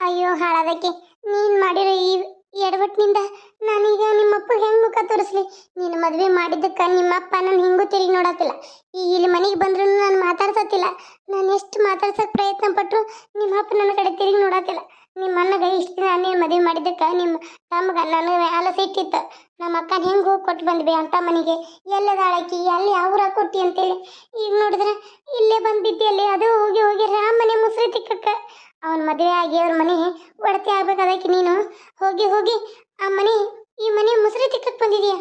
ಅಯ್ಯೋ ಹಾಳಾದಕ್ಕೆ ನೀನ್ ಮಾಡಿರೋ ಈ ಎಡವಟ್ಟಿನಿಂದ ನಾನೀಗ ನಿಮ್ಮಪ್ಪ ಹೆಂಗ್ ಮುಖ ತೋರಿಸ್ಲಿ? ನೀನು ಮದ್ವೆ ಮಾಡಿದ್ದಕ್ಕ ನಿಮ್ಮಪ್ಪ ನನ್ನ ಹಿಂಗೂ ತಿರುಗಿ ನೋಡತ್ತಿಲ್ಲ. ಈ ಇಲ್ಲಿ ಮನೆಗೆ ಬಂದ್ರು ನಾನು ಮಾತಾಡ್ಸತ್ತಿಲ್ಲ. ನಾನು ಎಷ್ಟು ಮಾತಾಡ್ಸಕ್ ಪ್ರಯತ್ನ ಪಟ್ರು ನಿಮ್ಮಪ್ಪ ನನ್ನ ಕಡೆ ತಿರುಗಿ ನೋಡತ್ತಿಲ್ಲ. ನಿಮ್ಮ ಅಣ್ಣಗ ಇಷ್ಟು ದಿನ ನೀನು ಮದುವೆ ಮಾಡಿದ್ದಕ್ಕ ನಿಮ್ಮ ತಮ್ಮಗ ನನಗೆ ಆಲಸ ಇಟ್ಟಿತ್ತು. ನಮ್ಮ ಅಕ್ಕನ ಹೆಂಗೆ ಹೋಗಿ ಕೊಟ್ಟು ಬಂದ್ವಿ ಅಂತ ಮನೆಗೆ, ಎಲ್ಲದಾಳಕಿ ಅಲ್ಲಿ ಅವ್ರ ಕೊಟ್ಟಿ ಅಂತೇಳಿ. ಈಗ ನೋಡಿದ್ರೆ ಇಲ್ಲೇ ಬಂದ್ಬಿದ್ದಿ ಅಲ್ಲಿ. ಅದು ಹೋಗಿ ಹೋಗಿ ರಾಮ್ ಮನೆ ಮುಸ್ರಿ ತಿಕ್ಕಕ್ಕ ಅವನ ಮದುವೆ ಆಗಿ ಅವ್ರ ಮನೆ ಒಡತಿ ಆಗ್ಬೇಕಾದಕ್ಕೆ ನೀನು ಹೋಗಿ ಹೋಗಿ ಆ ಮನೆ ಈ ಮನೆ ಮುಸ್ರಿ ತಿಕ್ಕಕ್ಕೆ ಬಂದಿದೀಯ.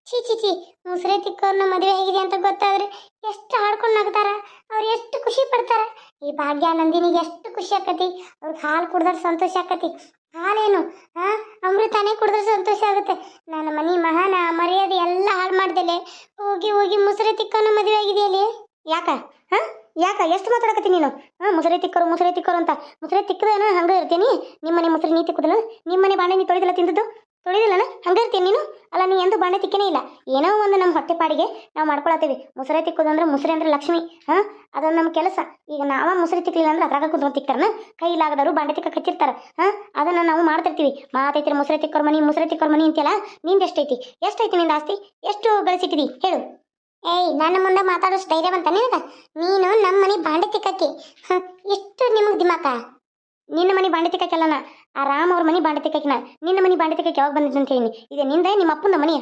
ಚೀ ಚೀ ಚಿ, ಮುಸ್ರಿ ತಿಕ್ಕವ್ರನ್ನ ಮದುವೆ ಆಗಿದೆ ಅಂತ ಗೊತ್ತಾದ್ರೆ ಎಷ್ಟು ಹಾಡ್ಕೊಂಡು ನಗ್ತಾರ, ಅವ್ರು ಎಷ್ಟು ಖುಷಿ ಪಡ್ತಾರ. ಈ ಭಾಗ್ಯ ನಂದಿನಿಗೆ ಎಷ್ಟು ಖುಷಿ ಆಕತಿ. ಅವ್ರಿಗೆ ಹಾಲು ಕುಡ್ದ್ರೆ ಸಂತೋಷ ಆಕತಿ. ಹಾಲೇನು ಅಮೃತಾನೇ ಕುಡಿದ್ರೆ ಸಂತೋಷ ಆಗುತ್ತೆ. ನನ್ನ ಮನೆ ಮಹಾನ ಮರ್ಯಾದೆ ಎಲ್ಲ ಹಾಳು ಮಾಡ್ದಲೆ ಹೋಗಿ ಹೋಗಿ ಮುಸ್ರಿ ತಿಕ್ಕವನ್ನ ಮದುವೆ ಆಗಿದೆಯಲ್ಲಿ. ಯಾಕ ಯಾಕ ಎಷ್ಟು ಮಾತಾಡಕತ್ತಿ ನೀನು? ಮುಸರೆ ತಿಕ್ಕರು ಅಂತ. ಮುಸರೆ ತಿಕ್ಕದೇನ ಹಂಗೆ ಇರ್ತೀನಿ? ನಿಮ್ಮನೆ ಮುಸರೆ ನೀ ತಿಕ್ಕುದಿಲ್ಲ? ನಿಮ್ಮನೆ ಬಾಂಡೆ ನೀ ತೊಳೆದಿಲ್ಲ, ತಿಂದದ್ದು ತೊಳೆದಿಲ್ಲನ? ಹಂಗೆ ಇರ್ತೀನಿ ನೀನು? ಅಲ್ಲ, ನೀ ಎಂದು ಬಾಂಡೆ ತಿಕ್ಕನೇ ಇಲ್ಲ. ಏನೋ ಒಂದು ನಮ್ಮ ಹೊಟ್ಟೆ ಪಾಡಿಗೆ ನಾವು ಮಾಡ್ಕೊಳತ್ತೀವಿ. ಮುಸರೆ ತಿಕ್ಕೋದು ಅಂದ್ರೆ ಮುಸರೆ ಅಂದ್ರೆ ಲಕ್ಷ್ಮಿ. ಅದೊಂದು ನಮ್ಮ ಕೆಲಸ. ಈಗ ನಾವ ಮುಸರೆ ತಿಕ್ಕಲಿಲ್ಲ ಅಂದ್ರೆ ಅದ್ರಾಗ ಕುತ್ಕೊಂಡು ತಿಕ್ತಾರನ? ಕೈಲಾಗದವರು ಬಾಂಡೆ ತಿಕ್ಕ ಹಚ್ಚಿರ್ತಾರ. ಅದನ್ನ ನಾವು ಮಾಡ್ತಿರ್ತೀವಿ. ಮಾತೈತಿ ಮುಸರೆ ತಿಕ್ಕೋರ್ ಮನಿ ಅಂತೆಲ್ಲ. ನಿಂದು ಎಷ್ಟೈತಿ ನಿಂದ ಆಸ್ತಿ? ಎಷ್ಟು ಗಳಿಸಿಟ್ಟಿದಿ ಹೇಳು? ಏಯ್, ನನ್ನ ಮುಂದೆ ಮಾತಾಡೋಷ್ಟು ಧೈರ್ಯ ಬಂತ ನಿನಗ? ನೀನು ನಮ್ಮ ಮನೆ ಬಾಂಡೆ ತಿಕ್ಕಕ್ಕೆ ಎಷ್ಟು ನಿಮಗೆ ದಿಮಾಕ? ನಿನ್ನ ಮನೆ ಬಾಂಡೆ ತಿಕ್ಕಕ್ಕೆಲ್ಲನ ಆ ರಾಮ್ ಅವ್ರ ಮನೆ ಬಾಂಡೆ ತಿಕ್ಕಕ್ಕೆ. ನಿನ್ನ ಮನೆ ಬಾಂಡೆ ತಿಕ್ಕಕ್ಕೆ ಯಾವಾಗ ಬಂದಿದ್ದು ಅಂತ ಹೇಳಿ? ಇದೆ ನಿಂದ ನಿಮ್ಮ ಅಪ್ಪನ ಮನೆ?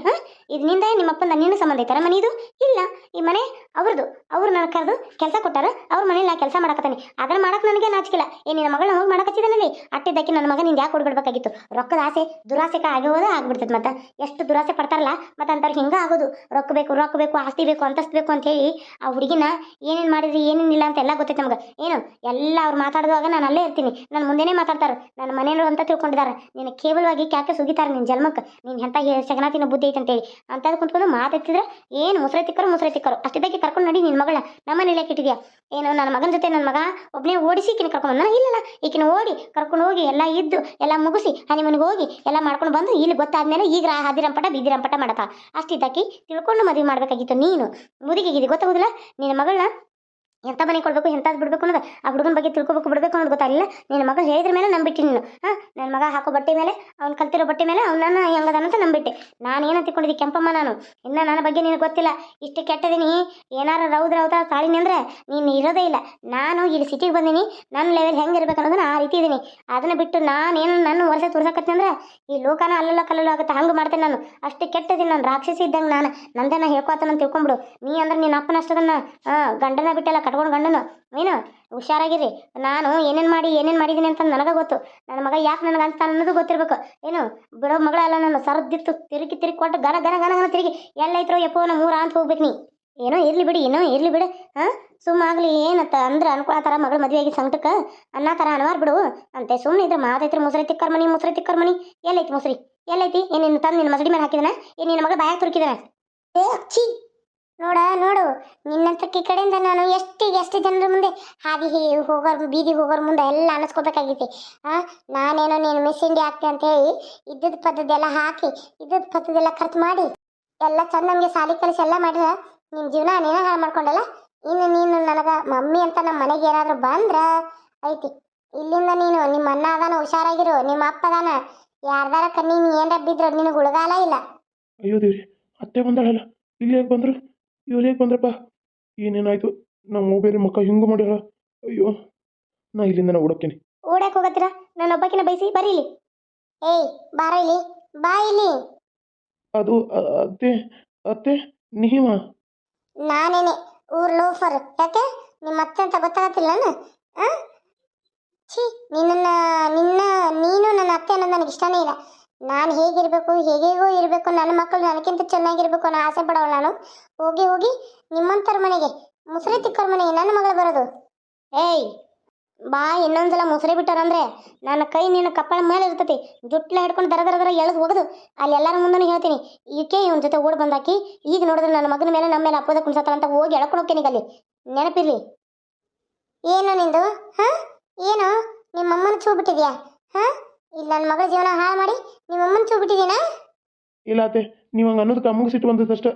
ಇದು ನಿಂದ ನಿಮ್ಮ ಅಪ್ಪನ ನಿನ್ನ ಸಂಬಂಧ ಐತಾರ ಮನೆ ಇದು? ಇಲ್ಲ, ಈ ಮನೆ ಅವ್ರದ್ದು. ಅವ್ರು ನನಗೆ ಕರೆದು ಕೆಲಸ ಕೊಟ್ಟಾರ. ಅವ್ರ ಮನೇಲಿ ನಾ ಕೆಲಸ ಮಾಡಕತ್ತಾನೆ. ಅದನ್ನ ಮಾಡಕ್ಕೆ ನನಗೆ ನಾಚಿಕಿಲ್ಲ. ನಿನ್ನ ಮಗಳನ್ನ ಹೋಗಿ ಮಾಡಕತ್ತಿದ್ದಾನಲ್ಲಿ ಅಟ್ಟಿದ್ದಕ್ಕೆ ನನ್ನ ಮಗ ನಿಂದು ಯಾಕೆ ಕೊಡ್ಬಿಡ್ಬೇಕಾಗಿತ್ತು? ರೊಕ್ಕದ ಆಸೆ ದುರಾಸೆಕ ಆಗೋದ ಆಗ್ಬಿಡ್ತದೆ. ಮತ್ತೆ ಎಷ್ಟು ದುರಾಸೆ ಪಡ್ತಾರಲ್ಲ, ಮತ್ತೆ ಅಂಥವ್ರು ಹಿಂಗೆ ಆಗೋದು. ರೊಕ್ಕ ಬೇಕು, ಆಸ್ತಿ ಬೇಕು, ಅಂತಸ್ತು ಬೇಕು ಅಂತ ಹೇಳಿ ಆ ಹುಡುಗಿನ ಏನೇನು ಮಾಡಿದ್ರಿ ಏನೇನಿಲ್ಲ ಅಂತ ಎಲ್ಲ ಗೊತ್ತೈತೆ ನಮ್ಗೆ. ಏನು ಎಲ್ಲ ಅವ್ರು ಮಾತಾಡಿದಾಗ ನಾನು ಅಲ್ಲೇ ಇರ್ತೀನಿ. ನನ್ನ ಮುಂದೆನೇ ಮಾತಾಡ್ತಾರೆ. ನನ್ನ ಮನೆಯವರು ಅಂತ ತಿಳ್ಕೊಂಡಿದ್ದಾರೆ. ನೀನು ಕೇವಲವಾಗಿ ಕ್ಯಾಕೆ ಸುಗಿತಾರೆ ನಿನ್ನ ಜನ್ಮಕ್ಕೆ. ನೀನು ಎಂಥ ಸಗನಾತಿನ ಬುದ್ಧಿ ಐತೆ ಅಂತೇಳಿ ಅಂತ ಕುಂತ್ಕೊಂಡು ಮಾತಾಡ್ತಿದ್ರೆ ಏನು ಮುಸ್ರೆ ತಿಕ್ಕರು ಅಷ್ಟಿದ್ದಕ್ಕೆ ಕರ್ಕೊಂಡು ನಡಿ ನಿನ್ನ ಮಗಳನ್ನ ನಮ್ಮ ಮನೇಲಿ ಇಟ್ಟಿದ್ಯಾ? ಏನು ನನ್ನ ಮಗನ ಜೊತೆ ನನ್ನ ಮಗ ಒಬ್ಬನೇ ಓಡಿಸಿ ಈಕಿನ ಕರ್ಕೊಂಡು ಬಂದ? ಇಲ್ಲಲ್ಲ, ಈಕಿನ ಓಡಿ ಕರ್ಕೊಂಡು ಹೋಗಿ ಎಲ್ಲ ಇದ್ದು ಎಲ್ಲ ಮುಗಿಸಿ ಹನಿಮನಿಗೆ ಹೋಗಿ ಎಲ್ಲ ಮಾಡ್ಕೊಂಡು ಬಂದು ಇಲ್ಲಿ ಗೊತ್ತಾದ್ಮೇಲೆ ಈಗ ಹದಿರಂಪಟ ಬಿದ್ದಿರಂಪಟ ಮಾಡತ್ತ. ಅಷ್ಟಿದ್ದಕ್ಕೆ ತಿಳ್ಕೊಂಡು ಮದುವೆ ಮಾಡ್ಬೇಕಾಗಿತ್ತು. ನೀನು ಮುದುಕಿಗಿದೆ ಗೊತ್ತಾಗೋದಿಲ್ಲ. ನಿನ್ನ ಮಗಳನ್ನ ಎಂಥ ಮನೆ ಕೊಡಬೇಕು ಎಂಥದ್ದು ಬಿಡಬೇಕು ಅನ್ನೋದು ಆ ಹುಡುಗನ ಬಗ್ಗೆ ತಿಳ್ಕೊಬೇಕು ಬಿಡಬೇಕು ಅನ್ನೋದು ಗೊತ್ತಾಗಲಿಲ್ಲ. ನಿನ್ನ ಮಗ ಹೇಳಿದ್ರ ಮೇಲೆ ನಂಬಿಟ್ಟು ನೀನು. ನನ್ನ ಮಗ ಹಾಕೋ ಬಟ್ಟೆ ಮೇಲೆ, ಅವ್ನು ಕಲ್ತಿರೋ ಬಟ್ಟೆ ಮೇಲೆ ಅವನನ್ನ ಹೆಂಗದಾನಂತ ನಂಬಿಟ್ಟೆ. ನಾನು ಏನು ತಿಳ್ಕೊಂಡಿದ್ದೆ ಕೆಂಪಮ್ಮ? ನಾನು ಇನ್ನು ನನ್ನ ಬಗ್ಗೆ ನಿನಗೆ ಗೊತ್ತಿಲ್ಲ. ಇಷ್ಟು ಕೆಟ್ಟದೀನಿ. ಏನಾರ ರೌದ್ರ ತಾಳಿನಿ ಅಂದ್ರೆ ನೀನು ಇರೋದೇ ಇಲ್ಲ. ನಾನು ಇಲ್ಲಿ ಸಿಟಿಗೆ ಬಂದೀನಿ. ನನ್ನ ಲೆವೆಲ್ ಹೆಂಗೆ ಇರ್ಬೇಕು ಅನ್ನೋದನ್ನ ಆ ರೀತಿ ಇದೀನಿ. ಅದನ್ನ ಬಿಟ್ಟು ನಾನೇನು ನನ್ನ ವರ್ಷ ತೋರ್ಸಕತ್ತೀನಿ ಅಂದ್ರೆ ಈ ಲೋಕನ ಅಲ್ಲಲ್ಲ ಕಲ್ಲಲ್ಲ ಆಗುತ್ತೆ. ಹಂಗೆ ಮಾಡ್ತೇನೆ ನಾನು. ಅಷ್ಟು ಕೆಟ್ಟದೀನಿ ನಾನು. ರಾಕ್ಷಸಿ ಇದ್ದಂಗೆ ನಾನು. ನಂದೇನ ಹೇಳ್ಕೊತಾನಂತ ತಿಳ್ಕೊಂಬಿಡು. ನೀ ಅಂದ್ರೆ ನಿನ್ನ ಅಪ್ಪನ ಅಷ್ಟದನ್ನ ಗಂಡನ ಬಿಟ್ಟೆಲ್ಲ ಕಟ್ಕೊಂಡು ಗಂಡನು ನೀನು ಹುಷಾರಾಗಿರಿ. ನಾನು ಏನೇನು ಮಾಡಿದ್ದೀನಿ ಅಂತ ನನಗೆ ಗೊತ್ತು. ನನ್ನ ಮಗ ಯಾಕೆ ನನಗೆ ಅನ್ಸ್ತಾನ ಅನ್ನೋದು ಗೊತ್ತಿರ್ಬೇಕು. ಏನು ಬಿಡೋ ಮಗಳ ಅಲ್ಲ ನಾನು. ಸರದಿತ್ತು ತಿರುಗಿ ಕೊಟ್ಟು ಗನ ಗನ ಗನ ಗನ ತಿರುಗಿ ಎಲ್ಲೈತ್ರೋ ಯಪ್ಪೋ ನಮ್ಮ ಮೂರ ಅಂತ ಹೋಗ್ಬೇಕು ನೀ. ಏನೋ ಇರ್ಲಿ ಬಿಡು. ಸುಮ್ಮಾಗ್ಲಿ ಏನತ್ತ ಅಂದ್ರೆ ಅನ್ಕೊಳತಾರ ಮಗಳು ಮದುವೆ ಆಗಿ ಸಂಕಟಕ್ಕೆ ಅನ್ನ ಥರ ಅನವಾರ್ ಬಿಡು ಅಂತೆ. ಸುಮ್ಮನೆ ಇದ್ರೆ ಮಾತೈತ್ರಿ ಮುಸ್ರೆ ತಿಕ್ಕರ್ ಮನಿ ಎಲ್ಲೈತಿ ಮುಸ್ರಿ? ಎಲ್ಲೈತಿ? ಏನೇನು ತಂದು ನಿನ್ನ ಮಸಡಿ ಮೇಲೆ ಹಾಕಿದಾನ? ಏನು ನಿನ್ನ ಮಗಳು ಬಾಯಾಗ ತುರುಕಿದಾನ? ಏ ಅಚ್ಚಿ, ನೋಡು ನಿನ್ನಂತಕ್ಕೆ ಕಡೆಯಿಂದ ನಾನು ಎಷ್ಟು ಜನರ ಮುಂದೆ ಬೀದಿ ಹೋಗೋರ್ ಮುಂದೆ ಎಲ್ಲ ಅನ್ನಿಸ್ಕೋಬೇಕಾಗೈತಿ. ನಾನೇನೋ ನೀನು ಮಿಸ್ ಇಂಡಿಯಾ ಆಗ್ತೆ ಅಂತ ಹೇಳಿ ಇದ್ದದ ಪದ್ದದೆಲ್ಲ ಹಾಕಿ ಇದ್ದದ ಪದ್ದದೆಲ್ಲ ಖರ್ಚು ಮಾಡಿ ಎಲ್ಲ ಚಂದ ನಮಗೆ ಸಾಲಿ ಕಲಿಸಿ ಎಲ್ಲ ಮಾಡಿದ್ರೆ ನಿನ್ನ ಜೀವನ ನೀನು ಹಾಳು ಮಾಡ್ಕೊಂಡಲ್ಲ. ಇನ್ನು ನೀನು ನನಗೆ ಮಮ್ಮಿ ಅಂತ ನಮ್ಮ ಮನೆಗೆ ಏನಾದರೂ ಬಂದ್ರ ಐತಿ. ಇಲ್ಲಿಂದ ನೀನು ನಿಮ್ಮ ಅಣ್ಣ ಅದಾನ ಹುಷಾರಾಗಿರು. ನಿಮ್ಮ ಅಪ್ಪ ಅದಾನ. ಯಾರ್ದಾರ ಕಣ್ಣೀನು ಏನಾರ ಬಿದ್ರು ನಿನಗೆ ಉಳಗಾಲ ಇಲ್ಲ. ಅಯ್ಯೋ ದೇವ್ರಿ, ಅತ್ತೆ ಬಂದಾಳಲ್ಲ, ಇಲ್ಲಿ ಹೇಗೆ ಬಂದ್ರು? ಇವ್ರು ಹೇಗೆ ಬಂದ್ರಪ್ಪ? ಏನೇನಾಯ್ತು? ನಮ್ಮ ಬೇರೆ ಮಕ್ಕ ಹಿಂಗೂ ಮಾಡ್ಯಾರ. ಅಯ್ಯೋ, ನಾ ಇಲ್ಲಿಂದ ನಾ ಓಡೋಕ್ಕೇನೆ. ಓಡಕ್ಕೆ ಹೋಗತ್ತೀರಾ? ನಾನು ಒಬ್ಬಕಿನ ಬೈಸಿ ಬರೀ ಇಲ್ಲಿ. ಏಯ್ ಬಾರ ಇಲ್ಲಿ, ಬಾ ಇಲ್ಲಿ. ಅದು ಅತ್ತೆ ನೀವ? ನಾನೇನೆ ಊರ್ ಲೋಫರ್. ಯಾಕೆ ನಿಮ್ಮ ಅತ್ತೆ ಅಂತ ಗೊತ್ತಾಗತ್ತಿಲ್ಲ? ಛೀ, ನೀನು ನನ್ನ ಅತ್ತೆ ಅನ್ನೋದು ನನಗೆ ಇಷ್ಟನೇ ಇಲ್ಲ. ನಾನು ಹೇಗೇಗೋ ಇರಬೇಕು. ನನ್ನ ಮಕ್ಕಳು ನನಗಿಂತ ಚೆನ್ನಾಗಿರ್ಬೇಕು ಅನ್ನೋ ಆಸೆ ಪಡೋಳು ನಾನು. ಹೋಗಿ ನಿಮ್ಮಂತರ ಮನೆಗೆ ಮುಸ್ರೆ ತಿಕ್ಕೋರ್ ಮನೆಗೆ ನನ್ನ ಮಗಳು ಬರೋದು. ಏಯ್ ಬಾ, ಇನ್ನೊಂದ್ಸಲ ಮುಸ್ರೆ ಬಿಟ್ಟಾರಂದ್ರೆ ನನ್ನ ಕೈ ನಿನ್ನ ಕಪ್ಪಳ ಮೇಲೆ ಇರ್ತತಿ. ಜುಟ್ಲ ಹಿಡ್ಕೊಂಡು ದರ ಎಳೆದು ಹೋಗೋದು ಅಲ್ಲಿ ಎಲ್ಲರ ಮುಂದೆ ಹೇಳ್ತೀನಿ. ಈಕೆ ಇವನ ಜೊತೆ ಓಡ್ ಬಂದಾಕಿ ಈಗ ನೋಡಿದ್ರೆ ನನ್ನ ಮಗನ ಮೇಲೆ ನಮ್ಮ ಮೇಲೆ ಅಪ್ಪದ ಕುಣಿಸತ್ತಾರ ಅಂತ ಹೋಗಿ ಎಳ್ಕೊಂಡು ಹೋಗ್ತೀನಿ ಅಲ್ಲಿ. ನೆನಪಿರ್ಲಿ. ಏನು ನಿಂದು? ಏನು ನಿಮ್ಮಮ್ಮನ ಚೂ ಬಿಟ್ಟಿದ್ಯಾ? ಇಲ್ಲಿ ನನ್ನ ಮಗಳ ಜೀವನ ಹಾಳು ಮಾಡಿ ನಿಮ್ಮಮ್ಮನ ಚೂ ಬಿಟ್ಟಿದ್ದೀನಾ? ಇಲ್ಲ ಅತ್ತೆ, ನೀವು ಹಂಗೆ ಅನ್ನೋದಕ್ಕೆ ಅಮ್ಮಗೆ ಸಿಟ್ಟು ಬಂದದಷ್ಟೇ.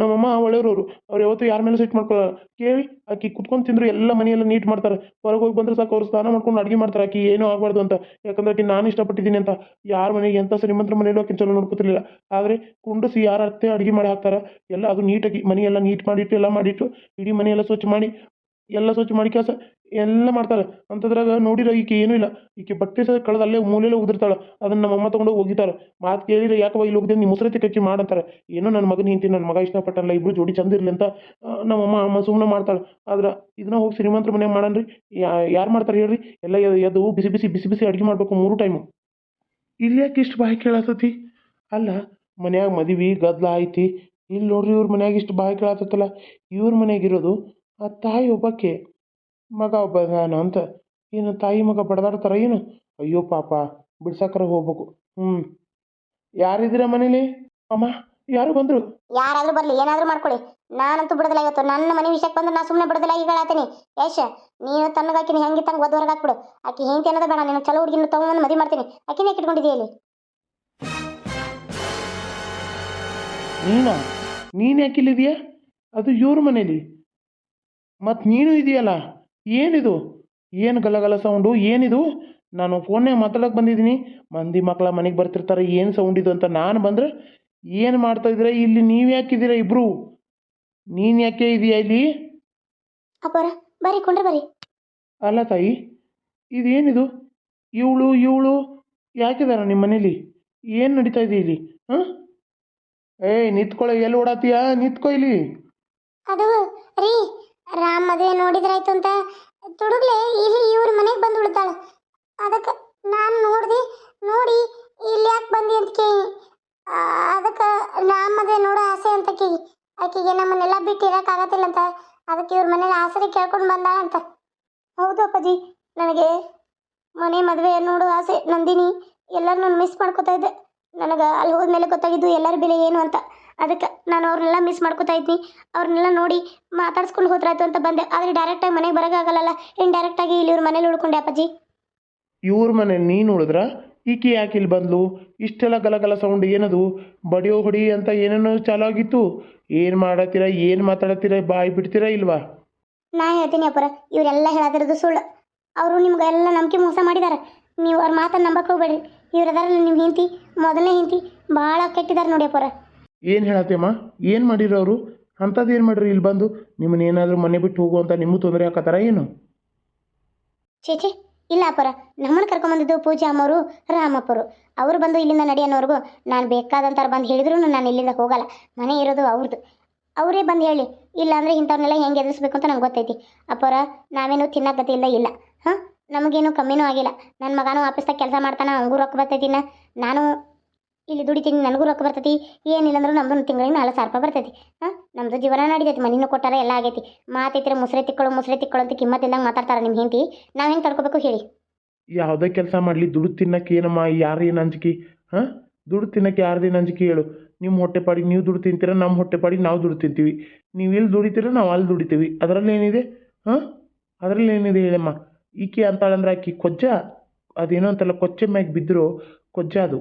ನಮ್ಮಮ್ಮ ಒಳ್ಳೆಯವ್ರವ್ರು, ಅವ್ರು ಯಾವತ್ತೂ ಯಾರ ಮೇಲೆ ಸಿಟ್ಟು ಮಾಡ್ಕೊಳ್ಳಲ್ಲ. ಕೇಳಿ ಆಕಿ ಕುತ್ಕೊಂಡು ತಿಂದ್ರು ಎಲ್ಲ ಮನೆಯೆಲ್ಲ ನೀಟ್ ಮಾಡ್ತಾರೆ. ಹೊರಗೆ ಹೋಗಿ ಬಂದ್ರೆ ಸಾಕು ಅವ್ರು ಸ್ನಾನ ಮಾಡ್ಕೊಂಡು ಅಡುಗೆ ಮಾಡ್ತಾರೆ, ಆಕಿ ಏನೂ ಆಗಬಾರ್ದು ಅಂತ. ಯಾಕಂದ್ರೆ ಆಕಿ ನಾನು ಇಷ್ಟಪಟ್ಟಿದ್ದೀನಿ ಅಂತ. ಯಾರ ಮನೆಗೆ ಎಂಥ ಶ್ರೀಮಂತರ ಮನೆಯಲ್ಲೂ ಆಕಿನ ಚಲೋ ನೋಡ್ಕೊತಿರ್ಲಿಲ್ಲ. ಆದರೆ ಕುಂಡಿಸಿ ಯಾರ ಅತ್ತೆ ಅಡುಗೆ ಮಾಡಿ ಹಾಕ್ತಾರೆ, ಎಲ್ಲ ಅದು ನೀಟಾಗಿ ಮನೆಯೆಲ್ಲ ನೀಟ್ ಮಾಡಿಟ್ಟು ಎಲ್ಲ ಮಾಡಿಟ್ಟು ಇಡೀ ಮನೆಯೆಲ್ಲ ಸ್ವಚ್ಛ ಮಾಡಿ ಎಲ್ಲ ಸ್ವಚ್ಛ ಮಾಡಿ ಕೆಲಸ ಎಲ್ಲ ಮಾಡ್ತಾರೆ. ಅಂಥದ್ರಾಗ ನೋಡಿರ ಈಕೆ ಏನೂ ಇಲ್ಲ. ಈಕೆ ಬಟ್ಟೆ ಸಹ ಕಳೆದು ಅಲ್ಲೇ ಮೂಲೆಯಲ್ಲೇ ಉದುರ್ತಾಳೆ. ಅದನ್ನು ನಮ್ಮಮ್ಮ ತೊಗೊಂಡೋಗಿ ಒಗಿತಾರೆ. ಮಾತು ಕೇಳಿದ್ರೆ ಯಾಕವ್ವ ಇಲ್ಲಿ ಹೋಗಿದ್ದೆ, ನೀವು ಮುಸ್ರೆ ತಿಕ್ಕಿ ಮಾಡಂತಾರೆ. ಏನೋ ನನ್ನ ಮಗನ ಹಿಂತಿ ನನ್ನ ಮಗ ಇಷ್ಟಪಟ್ಟಲ್ಲ, ಇಬ್ಬರು ಜೋಡಿ ಚಂದ ಇರಲಿ ಅಂತ ನಮ್ಮಮ್ಮ ಸುಮ್ಮನೆ ಮಾಡ್ತಾಳೆ. ಆದ್ರೆ ಇದನ್ನ ಹೋಗಿ ಶ್ರೀಮಂತರ ಮನೆಯಾಗ ಮಾಡನ್ರಿ, ಯಾರು ಮಾಡ್ತಾರೆ ಹೇಳ್ರಿ? ಎಲ್ಲ ಎದ್ದು ಬಿಸಿ ಬಿಸಿ ಬಿಸಿ ಬಿಸಿ ಅಡುಗೆ ಮಾಡಬೇಕು 3 ಟೈಮು. ಇಲ್ಲಿ ಯಾಕೆ ಇಷ್ಟು ಬಾಯಿ ಕೇಳತತಿ? ಅಲ್ಲ, ಮನ್ಯಾಗ ಮದುವೆ ಗದ್ದಲ ಐತಿ, ಇಲ್ಲಿ ನೋಡ್ರಿ ಇವ್ರ ಮನ್ಯಾಗ ಇಷ್ಟು ಬಾಯಿ ಕೇಳತ್ತಲ್ಲ. ಇವ್ರ ಮನೆಯಾಗಿರೋದು ಆ ತಾಯಿ ಒಬ್ಬಕ್ಕೆ, ಮಗ ಒಬ್ಬ ನಾನು ಅಂತ. ಏನು ತಾಯಿ ಮಗ ಬಡದಾಡ್ತಾರ ಏನು? ಅಯ್ಯೋ ಪಾಪ, ಬಿಡ್ಸಾಕರ ಹೋಗ್ಬೇಕು. ಯಾರಿದ್ದೀರ ಮನೇಲಿ? ಅಮ್ಮ, ಯಾರು ಬಂದರು? ಯಾರಾದ್ರೂ ಬರ್ಲಿ, ಏನಾದ್ರೂ ಮಾಡ್ಕೊಳ್ಳಿ, ನಾನಂತೂ ಬಿಡದಿಲ್ಲ. ಇವತ್ತು ನನ್ನ ಮನೆ ವಿಷಯಕ್ಕೆ ಬಂದ್ರೆ ನಾ ಸುಮ್ಮನೆ ಬಿಡದಿಲ್ಲ. ಈಗ ಹೇಳ್ತೀನಿ ಯಶ್, ನೀನು ತನ್ನಗಾಕಿನ ಹೆಂಗೆ ತಂಗ ಒದ್ದು ಹೊರಗೆ ಹಾಕ್ಬಿಡು. ಆಕಿ ಹೆಂಗೆ ಅನ್ನೋದು ಬೇಡ, ನೀನು ಚಲೋ ಹುಡುಗಿನ ತಗೊಂಡು ಮದುವೆ ಮಾಡ್ತೀನಿ. ಆಕಿನೇ ಇಟ್ಕೊಂಡಿದ್ದೀಯ ಇಲ್ಲಿ. ನೀನು ಯಾಕಿಲ್ಲಿದೆಯಾ? ಅದು ಇವ್ರ ಮನೇಲಿ. ಮತ್ತು ನೀನು ಇದೆಯಲ್ಲ, ಏನಿದು? ಏನು ಗಲಗಲ ಸೌಂಡು ಏನಿದು? ನಾನು ಫೋನ್ಯಾಗ ಮಾತಾಡೋಕೆ ಬಂದಿದ್ದೀನಿ. ಮಂದಿ ಮಕ್ಕಳ ಮನೆಗೆ ಬರ್ತಿರ್ತಾರೆ, ಏನು ಸೌಂಡ್ ಇದು ಅಂತ. ನಾನು ಬಂದರೆ ಏನು ಮಾಡ್ತಾಯಿದ್ದೀರ ಇಲ್ಲಿ? ನೀವು ಯಾಕಿದ್ದೀರಾ ಇಬ್ಬರು? ನೀನು ಯಾಕೆ ಇದೆಯಾ ಇಲ್ಲಿ? ಅಪ್ಪರ ಬರ್ರಿ, ಕೊಂಡ್ರೆ ಬರ್ರಿ. ಅಲ್ಲ ತಾಯಿ, ಇದೇನಿದು? ಇವಳು ಯಾಕಿದಾರ ನಿಮ್ಮ ಮನೇಲಿ? ಏನು ನಡೀತಾ ಇದೆ ಇಲ್ಲಿ? ಹಾಂ, ಏಯ್ ನಿಂತ್ಕೊಳ್ಳೋ, ಎಲ್ಲಿ ಓಡಾತೀಯಾ? ನಿಂತ್ಕೊ ಇಲ್ಲಿ. ಅದು ರೀ, ರಾಮ್ ಮದುವೆ ನೋಡಿದ್ರಾಯ್ತು ಅಂತ ತುಡುಗ್ಲೆ ಇಲ್ಲಿ ಇವ್ರ ಮನೆಗೆ ಬಂದು ಉಳಿತಾಳೆ. ಅದಕ್ಕೆ ನಾನು ನೋಡಿ ಇಲ್ಲಿ ಯಾಕೆ ಬಂದಿ ಅಂತ ಕೇಳಿ, ಅದಕ್ಕೆ ರಾಮ್ ಮದುವೆ ನೋಡೋ ಆಸೆ ಅಂತ ಕೇಳಿ ಆಕೆಗೆ ನಮ್ಮನ್ನೆಲ್ಲ ಬಿಟ್ಟು ಇರೋಕ್ಕಾಗತ್ತಿಲ್ಲ ಅಂತ, ಅದಕ್ಕೆ ಇವ್ರ ಮನೇಲಿ ಆಸರೆ ಕೇಳ್ಕೊಂಡು ಬಂದಾಳ ಅಂತ. ಹೌದು ಅಪ್ಪಾಜಿ, ನನಗೆ ಮನೆ ಮದುವೆ ನೋಡೋ ಆಸೆ. ನಂದಿನಿ ಎಲ್ಲರನ್ನೂ ಮಿಸ್ ಮಾಡ್ಕೋತಾ ಇದ್ದೆ. ನನಗೆ ಅಲ್ಲಿ ಹೋದ್ಮೇಲೆ ಗೊತ್ತಾಗಿದ್ದು ಎಲ್ಲರ ಬೆಲೆ ಏನು ಅಂತ. ಅದಕ್ಕೆ ನಾನು ಅವ್ರನ್ನೆಲ್ಲ ಮಿಸ್ ಮಾಡ್ಕೋತಾ ಇದ್ನಿ. ಅವ್ರನ್ನೆಲ್ಲ ನೋಡಿ ಮಾತಾಡ್ಸ್ಕೊಂಡು ಹೋದ್ರಾಯ್ತು ಅಂತ ಬಂದೆ. ಆದರೆ ಡೈರೆಕ್ಟಾಗಿ ಮನೆಗೆ ಬರೋಕ್ಕಾಗಲ್ಲ, ಇಂಡೈರೆಕ್ಟಾಗಿ ಇಲ್ಲಿ ಇವ್ರ ಮನೇಲಿ ಉಳ್ಕೊಂಡೆ ಅಪ್ಪಾಜಿ. ಇವ್ರ ಮನೇಲಿ ನೀನು ಉಳಿದ್ರ? ಈಕೆ ಯಾಕೆ ಇಲ್ಲಿ ಬಂದ್ಲು? ಇಷ್ಟೆಲ್ಲ ಗಲಗಲ ಸೌಂಡ್ ಏನದು? ಬಡಿಯೋ ಹೊಡಿ ಅಂತ ಏನೇನೋ ಚಾಲು ಆಗಿತ್ತು. ಏನು ಮಾಡತ್ತೀರಾ, ಏನು ಮಾತಾಡತ್ತೀರಾ? ಬಾಯಿ ಬಿಡ್ತೀರಾ ಇಲ್ವಾ? ನಾ ಹೇಳ್ತೀನಿ ಅಪ್ಪರ, ಇವರೆಲ್ಲ ಹೇಳದಿರೋದು ಸುಳ್ಳು. ಅವರು ನಿಮ್ಗೆಲ್ಲ ನಂಬಿಕೆ ಮೋಸ ಮಾಡಿದ್ದಾರೆ. ನೀವು ಅವ್ರ ಮಾತನ್ನು ನಂಬಕ್ಕೆ ಹೋಗ್ಬೇಡ್ರಿ. ಇವ್ರು ಅದಾರಲ್ಲ ನಿಮ್ಮ ಹಿಂತಿ, ಮೊದಲನೇ ಹಿಂತಿ, ಭಾಳ ಕೆಟ್ಟಿದ್ದಾರೆ ನೋಡಿ ಅಪ್ಪರ. ಏನು ಹೇಳತ್ತೇಮ್ಮ? ಏನು ಮಾಡಿರೋ ಅವರು? ಅಂಥದ್ದು ಏನು ಮಾಡ್ರಿ ಇಲ್ಲಿ ಬಂದು? ನಿಮ್ಮನ್ನ ಏನಾದರೂ ಮನೆ ಬಿಟ್ಟು ಹೋಗು ಅಂತ ನಿಮ್ಮೂ ತೊಂದರೆ ಹಾಕತ್ತಾರ ಏನು? ಚೇಚೆ ಇಲ್ಲ ಅಪ್ಪರ, ನಮ್ಮನ್ನು ಕರ್ಕೊಂಬಂದಿದ್ದು ಪೂಜಾ ಅಮ್ಮವರು, ರಾಮಪ್ಪರು. ಅವರು ಬಂದು ಇಲ್ಲಿಂದ ನಡಿ ಅನ್ನೋರ್ಗು ನಾನು ಬೇಕಾದಂಥವ್ರು ಬಂದು ಹೇಳಿದ್ರು ನಾನು ಇಲ್ಲಿಂದ ಹೋಗಲ್ಲ. ಮನೆ ಇರೋದು ಅವ್ರದ್ದು. ಅವರೇ ಬಂದು ಹೇಳಿ, ಇಲ್ಲಾಂದರೆ ಇಂಥವ್ರನ್ನೆಲ್ಲ ಹೆಂಗೆ ಎದುರಿಸ್ಬೇಕು ಅಂತ ನಂಗೆ ಗೊತ್ತೈತಿ. ಅಪ್ಪರ, ನಾವೇನು ತಿನ್ನೋಗತಿಲ್ಲ ಇಲ್ಲ. ಹಾಂ, ನಮಗೇನು ಕಮ್ಮಿನೂ ಆಗಿಲ್ಲ. ನನ್ನ ಮಗನೂ ಆಫೀಸ್ದಾಗ ಕೆಲಸ ಮಾಡ್ತಾನೆ, ಅವ್ನಿಗೂ ರೊಕ್ಕ ಬರ್ತೈತಿ. ನಾನು ಇಲ್ಲಿ ದುಡಿತೀನಿ, ನನಗೂ ರೊಕ್ಕ ಬರ್ತೈತಿ. ಏನಿಲ್ಲ ಅಂದ್ರೂ ನಮ್ದು ತಿಂಗಳಿಗೆ 4,000 ರೂಪಾಯಿ ಬರ್ತೈತಿ. ಹಾಂ, ನಮ್ಮದು ಜೀವನ ನಡೀತೈತಿ. ಮನಿನೂ ಕೊಟ್ಟಾರ, ಎಲ್ಲ ಆಗೈತಿ. ಮಾತೈತ್ರೆ ಮುಸ್ರೆ ತಿಕ್ಕೊಳ್ಳೋ ಅಂತ ಕಿಮ್ಮತ್ತಿಲ್ದಂಗೆ ಮಾತಾಡ್ತಾರೆ ನಿಮ್ಮ ಹೆಂಡತಿ. ನಾವು ಹೆಂಗೆ ತಡ್ಕೋಬೇಕು ಹೇಳಿ? ಯಾವುದೇ ಕೆಲಸ ಮಾಡಲಿ ದುಡ್ಡು ತಿನ್ನಕ್ಕೆ ಏನಮ್ಮ ಯಾರೇನು ಅಂಜಿಕೆ? ಹಾಂ, ದುಡ್ಡು ತಿನ್ನಕ್ಕೆ ಯಾರ್ದೇನು ಅಂಜಿಕೆ ಹೇಳು? ನಿಮ್ಮ ಹೊಟ್ಟೆಪಾಡಿಗೆ ನೀವು ದುಡ್ಡು ತಿಂತೀರ, ನಮ್ಮ ಹೊಟ್ಟೆಪಾಡಿಗೆ ನಾವು ದುಡ್ಡು ತಿಂತೀವಿ. ನೀವು ಇಲ್ಲಿ ದುಡಿತೀರ, ನಾವು ಅಲ್ಲಿ ದುಡಿತೀವಿ. ಅದರಲ್ಲಿ ಏನಿದೆ? ಹಾಂ, ಅದರಲ್ಲಿ ಏನಿದೆ ಹೇಳಮ್ಮ? ಈಕೆ ಅಂತಾಳಂದ್ರೆ ಆಕಿ ಕೊಜ್ಜ, ಅದೇನೋ ಅಂತಲ್ಲ, ಕೊಚ್ಚೆ ಮ್ಯಾಗ ಬಿದ್ದರು ಕೊಜ್ಜ ಅದು.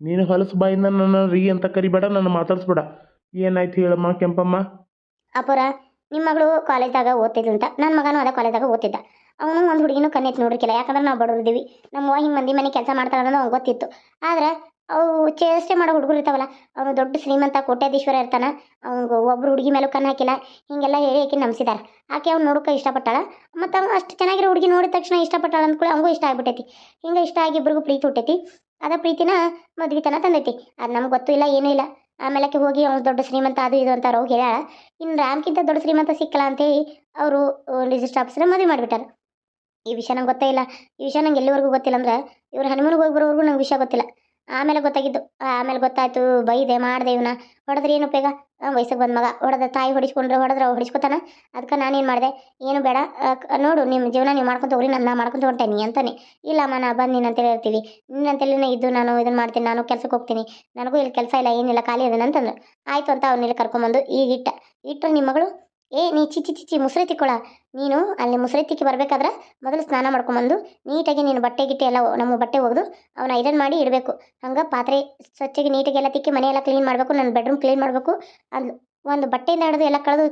ನೀನು ಹೊಲಸು ಬಾಯಿಂದ ನನ್ನ ರೀ ಅಂತ ಕರಿಬೇಡ, ನನ್ನ ಮಾತಾಡಿಸ್ಬೇಡ. ಏನಾಯ್ತು ಹೇಳಮ್ಮ ಕೆಂಪಮ್ಮ? ಅಪ್ಪರ, ನಿಮ್ಮ ಮಗಳು ಕಾಲೇಜ್ದಾಗ ಓದ್ತಿದ್ಲಂತ. ನನ್ನ ಮಗನೂ ಅದ ಕಾಲೇಜ್ದಾಗ ಓದ್ತಿದ್ದ. ಅವನು ಒಂದು ಹುಡುಗಿನೂ ಕಣ್ಣೆತ್ತಿ ನೋಡಿರ್ಕಿಲ್ಲ. ಯಾಕಂದ್ರೆ ನಾವು ಬಡವರಿದ್ದೀವಿ. ನಮ್ಮ ಹಿಂಗೆ ಮಂದಿ ಮನೆ ಕೆಲಸ ಮಾಡ್ತಾಳೆ ಅನ್ನೋದು ಅವ್ನು ಗೊತ್ತಿತ್ತು. ಆದರೆ ಅವು ಚೇಷ್ಟೆ ಮಾಡೋ ಹುಡುಗರು ಇರ್ತಾವಲ್ಲ, ಅವನು ದೊಡ್ಡ ಶ್ರೀಮಂತ ಕೋಟ್ಯಾಧೀಶ್ವರ ಇರ್ತಾನೆ. ಅವ್ನಿಗೆ ಒಬ್ಬರು ಹುಡುಗಿ ಮೇಲೂ ಕಣ್ಣು ಹಾಕಿಲ್ಲ. ಹೀಗೆಲ್ಲ ಹೇಳಿ ಆಕೆ ನಂಬಿಸಿದಾರೆ. ಆಕೆ ಅವ್ನು ನೋಡೋಕೆ ಇಷ್ಟಪಟ್ಟಾಳ. ಮತ್ತು ಅವ್ನು ಅಷ್ಟು ಚೆನ್ನಾಗಿರೋ ಹುಡುಗಿ ನೋಡಿದ ತಕ್ಷಣ ಇಷ್ಟಪಟ್ಟಾಳ ಅಂದ್ಕೊಳ್ಳಿ, ಅವ್ನಿಗೂ ಇಷ್ಟ ಆಗ್ಬಿಟ್ಟೈತಿ. ಹಿಂಗೆ ಇಷ್ಟ ಆಗಿ ಇಬ್ಬರಿಗೂ ಪ್ರೀತಿ ಹುಟ್ಟೈತಿ. ಅದ ಪ್ರೀತಿನ ಮದ್ವಿತನ ತಂದೈತಿ. ಅದು ನಮ್ಗೆ ಗೊತ್ತೂ ಇಲ್ಲ, ಏನೂ ಇಲ್ಲ. ಆಮೇಲೆ ಹೋಗಿ ಅವ್ನು ದೊಡ್ಡ ಶ್ರೀಮಂತ ಅದು ಇದು ಅಂತಾರೆ. ಹೋಗಿ ಹೇಳ್ಯಾಳ. ಇನ್ನು ರಾಮ್ಗಿಂತ ದೊಡ್ಡ ಶ್ರೀಮಂತ ಸಿಕ್ಕಲ್ಲ ಅಂತೇಳಿ ಅವರು ರಿಜಿಸ್ಟರ್ ಆಫೀಸರ ಮದುವೆ ಮಾಡಿಬಿಟ್ಟಾರೆ. ಈ ವಿಷಯ ನಂಗೆ ಗೊತ್ತೇ ಇಲ್ಲ. ಈ ವಿಷಯ ನಂಗೆ ಎಲ್ಲಿವರೆಗೂ ಗೊತ್ತಿಲ್ಲ ಅಂದ್ರೆ ಇವ್ರು ಹನಿಮೂನಿಗೆ ಹೋಗಿ ಬರೋವರೆಗೂ ನಂಗೆ ವಿಷಯ ಗೊತ್ತಿಲ್ಲ. ಆಮೇಲೆ ಗೊತ್ತಾಗಿದ್ದು. ಆಮೇಲೆ ಗೊತ್ತಾಯ್ತು, ಬೈದೆ ಮಾಡಿದೆ. ಇವನ್ನ ಹೊಡೆದ್ರೆ ಏನು ಉಪಯೋಗ? ವಯಸ್ಸಿಗೆ ಬಂದ ಮಗ ಹೊಡೆದ ತಾಯಿ ಹೊಡಿಸ್ಕೊಂಡ್ರೆ ಹೊಡಿಸ್ಕೊತಾನೆ. ಅದಕ್ಕೆ ನಾನೇನು ಮಾಡಿದೆ, ಏನು ಬೇಡ, ನೋಡು ನಿಮ್ಮ ಜೀವನ ನೀವು ಮಾಡ್ಕೊತ ಹೋಗ್ರಿ, ನಾನು ಮಾಡ್ಕೊತ ಹೊಂಟೇನಿ ಅಂತಾನೆ. ಇಲ್ಲಮ್ಮ, ನಾ ಬಂದು ನಿನ್ನಂತೇಳಿ ಇರ್ತೀವಿ, ನಿನ್ನಂತೇಳಿನೇ ಇದ್ದು ನಾನು ಇದನ್ನು ಮಾಡ್ತೀನಿ, ನಾನು ಕೆಲ್ಸಕ್ಕೆ ಹೋಗ್ತೀನಿ, ನನಗೂ ಇಲ್ಲಿ ಕೆಲಸ ಇಲ್ಲ, ಏನಿಲ್ಲ, ಖಾಲಿ ಅದನ್ನ ಅಂತಂದ್ರೆ ಆಯಿತು ಅಂತ ಅವ್ನ ಇಲ್ಲಿ ಕರ್ಕೊಂಬಂದು ಈಗ ಇಟ್ಟರೆ ನಿಮ್ಮ ಮಗಳು ನೀ ಚಿಚ್ಚಿ ಚಿಚ್ಚಿ ಮುಸ್ರೆ ತಿಕ್ಕೊಳ. ನೀನು ಅಲ್ಲಿ ಮುಸ್ರೆ ತಿಕ್ಕಿ ಬರ್ಬೇಕಾದ್ರೆ ಮೊದಲು ಸ್ನಾನ ಮಾಡ್ಕೊಂಬಂದು ನೀಟಾಗಿ ನೀನು ಬಟ್ಟೆ ಗಿಟ್ಟೆ ಎಲ್ಲ ನಮ್ಮ ಬಟ್ಟೆ ಒಗೆದು ಅವನ್ನ ಐರನ್ ಮಾಡಿ ಇಡಬೇಕು. ಹಂಗೆ ಪಾತ್ರೆ ಸ್ವಚ್ಛಗೆ ನೀಟಾಗಿ ಎಲ್ಲ ತಿಕ್ಕಿ ಮನೆಯೆಲ್ಲ ಕ್ಲೀನ್ ಮಾಡಬೇಕು, ನನ್ನ ಬೆಡ್ರೂಮ್ ಕ್ಲೀನ್ ಮಾಡಬೇಕು. ಅಲ್ಲಿ ಒಂದು ಬಟ್ಟೆಯಿಂದ ಹಿಡಿದು ಎಲ್ಲ ಕಳೆದು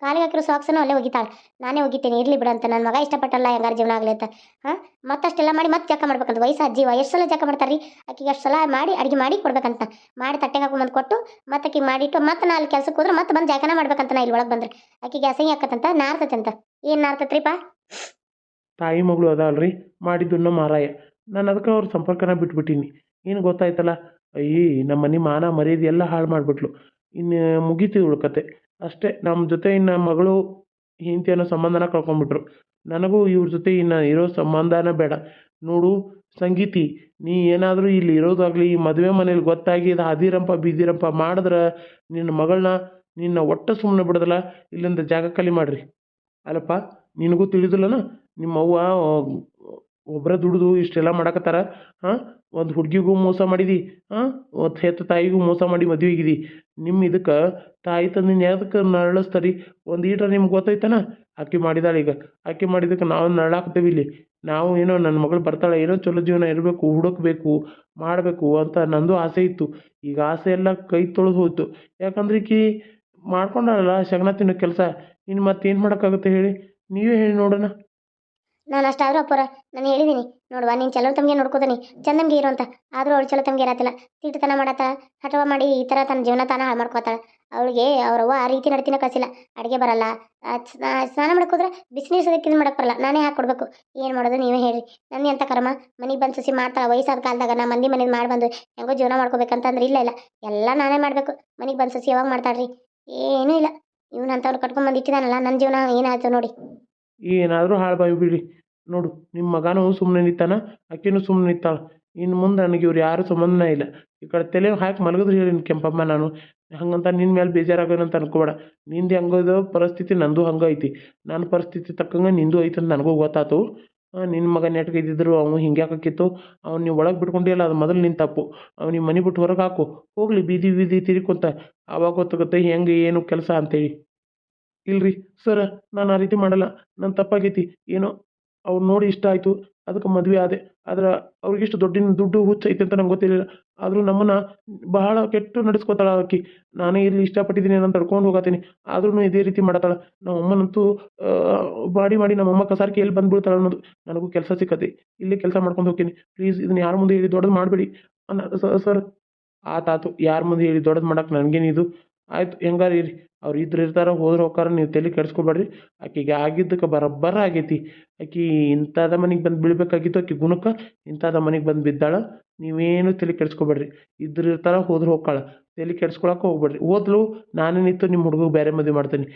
ಕಾಲಿಗೆ ಹಾಕಿರೋ ಸಾಕ್ಸನ್ನು ಅಲ್ಲೇ ಒಗಿತಾಳೆ. ನಾನೇ ಒಗಿತೀನಿ ಇರಲಿ ಬಿಡು ಅಂತ, ನನ್ನ ಮಗ ಇಷ್ಟಪಟ್ಟಲ್ಲ ಹೆಂಗಾರು ಜೀವನ ಆಗಲಿ ಅಂತ. ಹಾಂ ಮತ್ತಷ್ಟೆಲ್ಲ ಮಾಡಿ ಮತ್ತೆ ಜಳಕ ಮಾಡ್ಬೇಕಂತ. ವಯಸ್ಸು ಅಜ್ಜಿ ಎಷ್ಟು ಸಲ ಜಳಕ ಮಾಡ್ತಾರೆ ರೀ. ಆಕಿಗೆ ಅಷ್ಟು ಸಲ ಮಾಡಿ ಅಡುಗೆ ಮಾಡಿ ಕೊಡ್ಬೇಕಂತ. ಮಾಡಿ ತಟ್ಟೆಗೆ ಹಾಕೊಂಬಂದು ಕೊಟ್ಟು ಮತ್ತೆ ಆಕಿಗೆ ಮಾಡಿಟ್ಟು ಮತ್ತೆ ನಾ ಅಲ್ಲಿ ಕೆಲ್ಸಕ್ಕೆ ಹೋದ್ರೆ ಮತ್ತೆ ಬಂದು ಜಳಕನ ಮಾಡ್ಬೇಕಂತ. ನಾ ಇಲ್ಲಿ ಒಳಗೆ ಬಂದ್ರೆ ಆಕಿಗೆ ಅಸಹ್ಯ ಆಕತ್ತಂತ, ನಾರ್ತೈತೆ ಅಂತ. ಏನು ನಾರ್ತೈತ್ರಿಪ್ಪ? ತಾಯಿ ಮಗಳು ಅದಲ್ರಿ ಮಾಡಿದ್ದನ್ನ ಮಾರಾಯ. ನಾನು ಅದಕ್ಕೆ ಅವ್ರ ಸಂಪರ್ಕನ ಬಿಟ್ಬಿಟ್ಟೀನಿ. ಏನು ಗೊತ್ತಾಯ್ತಲ್ಲ, ಅಯ್ಯಿ ನಮ್ಮ ಮನೆ ಮಾನ ಮರ್ಯಾದೆ ಎಲ್ಲ ಹಾಳು ಮಾಡಿಬಿಟ್ಲು. ಇನ್ನು ಮುಗೀತು ಇವಳ ಕತೆ ಅಷ್ಟೇ. ನಮ್ಮ ಜೊತೆ ಇನ್ನು ಮಗಳು ಹೆಂಡತಿ ಅನ್ನೋ ಸಂಬಂಧನ ಕಳ್ಕೊಂಡ್ಬಿಟ್ರು. ನನಗೂ ಇವ್ರ ಜೊತೆ ಇನ್ನು ಇರೋ ಸಂಬಂಧನ ಬೇಡ. ನೋಡು ಸಂಗೀತಿ, ನೀ ಏನಾದರೂ ಇಲ್ಲಿ ಇರೋದಾಗಲಿ ಈ ಮದುವೆ ಮನೇಲಿ ಗೊತ್ತಾಗಿ ಇದು ಅದಿರಂಪ ಬಿದಿರಂಪ ಮಾಡಿದ್ರೆ ನಿನ್ನ ಮಗಳನ್ನ ನಿನ್ನ ಒಟ್ಟು ಸುಮ್ಮನೆ ಬಿಡೋದಲ್ಲ, ಇಲ್ಲಿಂದ ಜಾಗ ಖಾಲಿ ಮಾಡಿರಿ. ಅಲ್ಲಪ್ಪ ನಿನಗೂ ತಿಳಿದಿಲ್ಲನ ನಿಮ್ಮ ಅವ್ವ ಒಬ್ಬರೇ ದುಡಿದು ಇಷ್ಟೆಲ್ಲ ಮಾಡಕತ್ತಾರ. ಹಾಂ ಒಂದು ಹುಡುಗಿಗೂ ಮೋಸ ಮಾಡಿದಿ, ಹಾಂ ಒಂದು ಹೆತ್ತ ತಾಯಿಗೂ ಮೋಸ ಮಾಡಿ ಮದುವೆಗಿದಿ. ನಿಮ್ಮ ಇದಕ್ಕೆ ತಾಯಿ ತಂದಿನ ಯಾವ್ದಕ್ಕೆ ನರಳಿಸ್ತಾರಿ? ಒಂದು ಈಟ್ರ ನಿಮ್ಗೆ ಗೊತ್ತೈತನ? ಆಕೆ ಮಾಡಿದಾಳೆ. ಈಗ ಆಕೆ ಮಾಡಿದ್ದಕ್ಕೆ ನಾವು ನರಳಾಕ್ತೇವೆ ಇಲ್ಲಿ. ನಾವು ಏನೋ ನನ್ನ ಮಗಳು ಬರ್ತಾಳೆ, ಏನೋ ಚಲೋ ಜೀವನ ಇರಬೇಕು, ಹುಡುಕ್ಬೇಕು, ಮಾಡಬೇಕು ಅಂತ ನಂದು ಆಸೆ ಇತ್ತು. ಈಗ ಆಸೆ ಎಲ್ಲ ಕೈ ತೊಳೆದು ಹೋಯ್ತು. ಯಾಕಂದ್ರೆ ಈಕಿ ಮಾಡ್ಕೊಂಡಾಳಲ್ಲ ಶಗನ ತಿನ್ನೋ ಕೆಲಸ. ಇನ್ನು ಮತ್ತೇನು ಮಾಡೋಕ್ಕಾಗುತ್ತೆ ಹೇಳಿ? ನೀವೇ ಹೇಳಿ ನೋಡೋಣ. ನಾನು ಅಷ್ಟಾದ್ರೂ ಅಪ್ಪರ ನಾನು ಹೇಳಿದ್ದೀನಿ ನೋಡುವ, ನೀನು ಚಲೋ ತಮಗೆ ನೋಡ್ಕೋತೀನಿ, ಚಂದಂಗೆ ಇರು ಅಂತ. ಆದರೂ ಅವಳು ಚಲೋ ತಮಗೆ ಇರತ್ತಿಲ್ಲ, ತೀಟತನ ಮಾಡತ್ತಾಳ, ಹಠವ ಮಾಡಿ ಈ ಥರ ತನ್ನ ಜೀವನ ತಾನ ಹಾಳು ಮಾಡ್ಕೋತಾಳೆ. ಅವಳಿಗೆ ಅವ್ರವ್ವ ಆ ರೀತಿ ನಡ್ತಿನ ಕಳಿಸಿಲ್ಲ. ಅಡುಗೆ ಬರಲ್ಲ, ಸ್ನಾನ ಮಾಡ್ಕೋದ್ರೆ ಬಿಸಿನೀರು ಸದಕ್ಕೆ ಇದು ಮಾಡಕ್ಕೆ ಬರಲ್ಲ, ನಾನೇ ಹಾಕ್ಕೊಡ್ಬೇಕು. ಏನು ಮಾಡೋದು ನೀವೇ ಹೇಳಿ? ನನ್ನ ಅಂತ ಕರ್ಮ. ಮನೆಗೆ ಬಂದು ಸಸಿ ಮಾಡ್ತಾಳೆ ವಯಸ್ಸಾದ ಕಾಲದಾಗ. ನಾ ಮಂದಿ ಮನೇದು ಮಾಡಿ ಬಂದು ಹೆಂಗೋ ಜೀವನ ಮಾಡ್ಕೋಬೇಕಂತಂದ್ರೆ ಇಲ್ಲ ಇಲ್ಲ, ಎಲ್ಲ ನಾನೇ ಮಾಡಬೇಕು. ಮನೆಗೆ ಬಂದು ಸಸಿ ಯಾವಾಗ ಮಾಡ್ತಾಳ್ರಿ? ಏನೂ ಇಲ್ಲ. ಇವ್ನಂತವ್ರು ಕಟ್ಕೊಂಡ್ಬಂದು ಇಟ್ಟಿದ್ದಾನಲ್ಲ, ನನ್ನ ಜೀವನ ಏನಾಯ್ತು ನೋಡಿ. ಏನಾದರೂ ಹಾಳು ಬಾಯಿ ಬಿಡಿ. ನೋಡು ನಿಮ್ಮ ಮಗನೂ ಸುಮ್ಮನೆ ನಿಂತಾನ, ಆಕೆನೂ ಸುಮ್ಮನೆ ನಿಂತಾಳ. ಇನ್ನು ಮುಂದೆ ನನಗೆ ಇವ್ರು ಯಾರೂ ಸಂಬಂಧನೇ ಇಲ್ಲ. ಈ ಕಡೆ ತಲೆ ಹಾಕಿ ಮಲಗಿದ್ರೆ ಹೇಳಿ ಕೆಂಪಮ್ಮ. ನಾನು ಹಂಗಂತ ನಿನ್ನ ಮೇಲೆ ಬೇಜಾರಾಗೋನಂತ ಅನ್ಕೋಬೇಡ. ನಿಂದು ಹೆಂಗೋದು ಪರಿಸ್ಥಿತಿ ನಂದು ಹಂಗೆ ಐತಿ. ನನ್ನ ಪರಿಸ್ಥಿತಿ ತಕ್ಕಂಗೆ ನಿಂದು ಐತೆ ಅಂತ ನನಗೂ ಗೊತ್ತಾಯ್ತು. ನಿನ್ನ ಮಗ ನೆಟ್ಗೆ ಇದ್ದಿದ್ರು ಅವನು ಹಿಂಗೆ ಯಾಕಿತ್ತು. ಅವ್ನು ನೀವು ಒಳಗೆ ಬಿಟ್ಕೊಂಡಿಲ್ಲ, ಅದು ಮೊದಲು ನಿನ್ನ ತಪ್ಪು. ಅವ್ನಿಗೆ ಮನೆ ಬಿಟ್ಟು ಹೊರಗೆ ಹಾಕು, ಹೋಗಲಿ ಬೀದಿ ಬೀದಿ ತಿರ್ಕೊಂತ. ಆವಾಗ ಗೊತ್ತಾಗುತ್ತೆ ಹೆಂಗೆ ಏನು ಕೆಲಸ ಅಂತೇಳಿ. ಇಲ್ರಿ ಸರ, ನಾನು ಆ ರೀತಿ ಮಾಡಲ್ಲ. ನನ್ನ ತಪ್ಪಾಗೈತಿ. ಏನೋ ಅವ್ರು ನೋಡಿ ಇಷ್ಟ ಆಯಿತು, ಅದಕ್ಕೆ ಮದುವೆ ಆದೆ. ಆದ್ರೆ ಅವ್ರಿಗಿಷ್ಟು ದುಡ್ಡು ಹುಚ್ಚ ಐತೆ ಅಂತ ನಂಗೆ ಗೊತ್ತಿರಲಿಲ್ಲ. ಆದರೂ ನಮ್ಮನ್ನು ಬಹಳ ಕೆಟ್ಟು ನಡೆಸ್ಕೊತಾಳ ಆಕಿ. ನಾನೇ ಇಲ್ಲಿ ಇಷ್ಟಪಟ್ಟಿದ್ದೀನಿ ನಾನು ತಡ್ಕೊಂಡು ಹೋಗತ್ತೀನಿ, ಆದ್ರೂ ಇದೇ ರೀತಿ ಮಾಡತ್ತಾಳ. ನಮ್ಮಮ್ಮನಂತೂ ಮಾಡಿ ಮಾಡಿ ನಮ್ಮಮ್ಮ ಕಸಾರಿಕೆ ಎಲ್ಲಿ ಬಂದ್ಬಿಡ್ತಾಳೆ ಅನ್ನೋದು. ನನಗೂ ಕೆಲಸ ಸಿಕ್ಕತಿ, ಇಲ್ಲಿ ಕೆಲಸ ಮಾಡ್ಕೊಂಡು ಹೋಗ್ತೀನಿ. ಪ್ಲೀಸ್ ಇದನ್ನ ಯಾರ ಮುಂದೆ ಹೇಳಿ ದೊಡ್ಡದು ಮಾಡಬೇಡಿ ಸರ್. ಆತಾತು, ಯಾರ ಮುಂದೆ ಹೇಳಿ ದೊಡ್ಡದು ಮಾಡಕ್ಕೆ ನನಗೇನಿದು. ಆಯ್ತು ಹೆಂಗಾರ ಇರಿ, ಅವ್ರು ಇರ್ತಾರ ಹೋದ್ರೆ ಹೋಗಾರ, ನೀವು ತಲೆ ಕೆಡಿಸ್ಕೊಬೇಡ್ರಿ. ಆಕೆಗೆ ಆಗಿದ್ದಕ್ಕೆ ಬರೋಬ್ಬರ ಆಗೈತಿ. ಆಕೆ ಇಂಥದ ಮನೆಗೆ ಬಂದು ಬೀಳ್ಬೇಕಾಗಿತ್ತು. ಆಕೆ ಗುಣಕ್ಕೆ ಇಂಥದ ಮನೆಗೆ ಬಂದು ಬಿದ್ದಾಳ. ನೀವೇನು ತಲೆ ಕೆಡಿಸ್ಕೊಬೇಡ್ರಿ. ಇರ್ತಾರ ಹೋದ್ರೆ ಹೋಗ್ಕಾಳ, ತಲೆ ಕೆಡಿಸ್ಕೊಳಕ್ಕೆ ಹೋಗ್ಬೇಡ್ರಿ. ಓದ್ಲು ನಾನೇ ನಿಂತು ನಿಮ್ಮ ಹುಡುಗಗೆ ಬೇರೆ ಮದುವೆ ಮಾಡ್ತೀನಿ.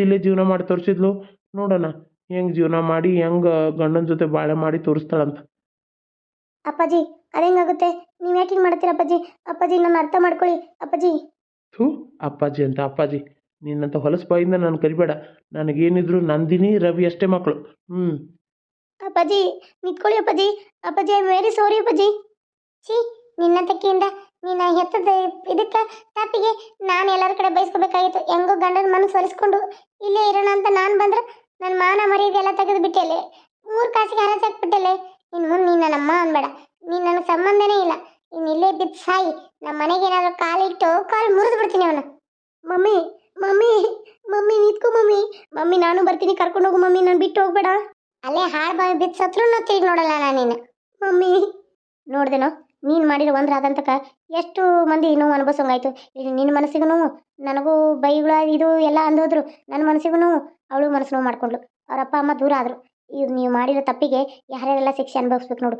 ಇಲ್ಲೇ ಜೀವನ ಮಾಡಿ ತೋರಿಸಿದ್ಲು, ನೋಡೋಣ ಹೆಂಗೆ ಜೀವನ ಮಾಡಿ ಹೆಂಗೆ ಗಂಡನ ಜೊತೆ ಬಾಳೆ ಮಾಡಿ ತೋರಿಸ್ತಾಳಂತ. ಅಪ್ಪಾಜಿ ಅದೇಂಗಾಗುತ್ತೆ? ನೀವು ಯಾಕೆ ಹಿಂಗೆ ಮಾಡ್ತೀರ ಅಪ್ಪಾಜಿ? ಅಪ್ಪಾಜಿ ನನ್ನ ಅರ್ಥ ಮಾಡ್ಕೊಳ್ಳಿ ಅಪ್ಪಾಜಿ. ಥೂ ಅಪ್ಪಾಜಿ ಅಂತ ಅಪ್ಪಾಜಿ, ನಿನ್ನಂಥ ಹೊಲಸು ಬಾಯಿಂದ ನಾನು ಕರಿಬೇಡ. ನನಗೇನಿದ್ರು ನಂದಿನಿ ರವಿ ಅಷ್ಟೇ ಮಕ್ಕಳು. ಅಪ್ಪಾಜಿ ನಿಂತ್ಕೊಳ್ಳಿ ಅಪ್ಪಾಜಿ. ಅಪ್ಪಾಜಿ ಐ ಆಮ್ ವೆರಿ ಸಾರಿ ಅಪ್ಪಾಜಿ. ಛೀ, ನಿನ್ನ ತಕ್ಕಿಯಿಂದ ನೀನು ಹೆತ್ತದ ಇದಕ್ಕೆ ತಪ್ಪಿಗೆ ನಾನು ಎಲ್ಲರ ಕಡೆ ಬಯಸ್ಕೋಬೇಕಾಗಿತ್ತು. ಹೆಂಗೋ ಗಂಡನ ಮನಸ್ಸು ಒಲಿಸ್ಕೊಂಡು ಇಲ್ಲೇ ಇರೋಣ ಅಂತ ನಾನು ಬಂದ್ರೆ ನನ್ನ ಮಾನ ಮರ್ಯಾದೆ ಎಲ್ಲ ತೆಗೆದು ಬಿಟ್ಟೆಲೆ. 3 ಕಾಸಿಗೆ ಹರಚ್ ಹಾಕ್ಬಿಟ್ಟೆಲೆ. ಇನ್ನು ಮುಂದೆ ನೀನು ನನ್ನಮ್ಮ ಅನ್ಬೇಡ. ನೀನು ನನಗೆ ಸಂಬಂಧನೇ ಇಲ್ಲ. ಇನ್ನು ಇಲ್ಲೇ ಬಿದ್ದು ಸಾಯಿ. ನಮ್ಮ ಮನೆಗೆ ಏನಾದರೂ ಕಾಲಿಟ್ಟು ಕಾಲು ಮುರಿದು ಬಿಡ್ತೀನಿ ಅವನು. ಮಮ್ಮಿ ಮಮ್ಮಿ ಮಮ್ಮಿ ನಿಂತ್ಕೊ ಮಮ್ಮಿ. ಮಮ್ಮಿ ನಾನು ಬರ್ತೀನಿ, ಕರ್ಕೊಂಡು ಹೋಗು ಮಮ್ಮಿ, ನಾನು ಬಿಟ್ಟು ಹೋಗ್ಬೇಡ. ಅಲ್ಲೇ ಹಾಳು ಬಾವಿ ಬಿದ್ದು ಸತ್ರು ತಿರುಗಿ ನೋಡಲ್ಲ ನಾನು ನಿನ್ನ. ಮಮ್ಮಿ ನೋಡ್ದೇನೋ ನೀನು ಮಾಡಿರೋ ಒಂದು ಆದಂತಕ ಎಷ್ಟು ಮಂದಿ ನೋವು ಅನುಭವಿಸೋಂಗಾಯ್ತು. ಇಲ್ಲಿ ನಿನ್ನ ಮನಸ್ಸಿಗೂ ನೋವು, ನನಗೂ ಬೈಗಳು ಇದು ಎಲ್ಲ ಅಂದೋದ್ರು. ನನ್ನ ಮನಸ್ಸಿಗೂ ನೋವು, ಅವಳು ಮನಸ್ಸು ನೋವು ಮಾಡ್ಕೊಂಡ್ಳು. ಅವ್ರ ಅಪ್ಪ ಅಮ್ಮ ದೂರ ಆದರು. ಈಗ ನೀವು ಮಾಡಿರೋ ತಪ್ಪಿಗೆ ಯಾರ್ಯಾರೆಲ್ಲ ಶಿಕ್ಷೆ ಅನುಭವಿಸ್ಬೇಕು ನೋಡು.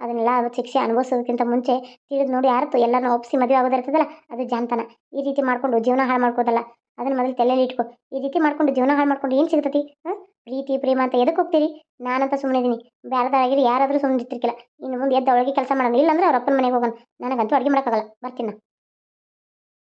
ಅದನ್ನೆಲ್ಲ ಶಿಕ್ಷೆ ಅನುಭವಿಸೋದಕ್ಕಿಂತ ಮುಂಚೆ ತಿಳಿದು ನೋಡಿ ಯಾರತ್ತು ಎಲ್ಲನೂ ಒಪ್ಪಿಸಿ ಮದುವೆ ಆಗೋದಿರ್ತದಲ್ಲ, ಅದು ಜಾನ್ತನ. ಈ ರೀತಿ ಮಾಡ್ಕೊಂಡು ಜೀವನ ಹಾಳು ಮಾಡ್ಕೋದಲ್ಲ, ಅದನ್ನು ಮೊದಲು ತಲೆಯಲ್ಲಿ ಇಟ್ಕೊ. ಈ ರೀತಿ ಮಾಡ್ಕೊಂಡು ಜೀವನ ಹಾಳು ಮಾಡ್ಕೊಂಡು ಏನು ಸಿಗ್ತತಿ? ಪ್ರೀತಿ ಪ್ರೇಮ ಅಂತ ಎದಕ್ಕೆ ಹೋಗ್ತೀರಿ? ನಾನಂತ ಸುಮ್ಮನೆ ಇದೀನಿ. ಬೇರೆದಾಗಿರಿ ಯಾರಾದರೂ ಸುಮ್ಮನೆ ಇರ್ತಿರ್ಕಿಲ್ಲ. ಇನ್ನು ಮುಂದೆ ಎದ್ದು ಅವಳಿಗೆ ಕೆಲಸ ಮಾಡೋಣ, ಇಲ್ಲಾಂದ್ರೆ ಅವ್ರ ಅಪ್ಪನ ಮನೆಗೆ ಹೋಗೋಣ. ನನಗಂತೂ ಅಡುಗೆ ಮಾಡೋಕ್ಕಾಗಲ್ಲ, ಬರ್ತೀನಿ.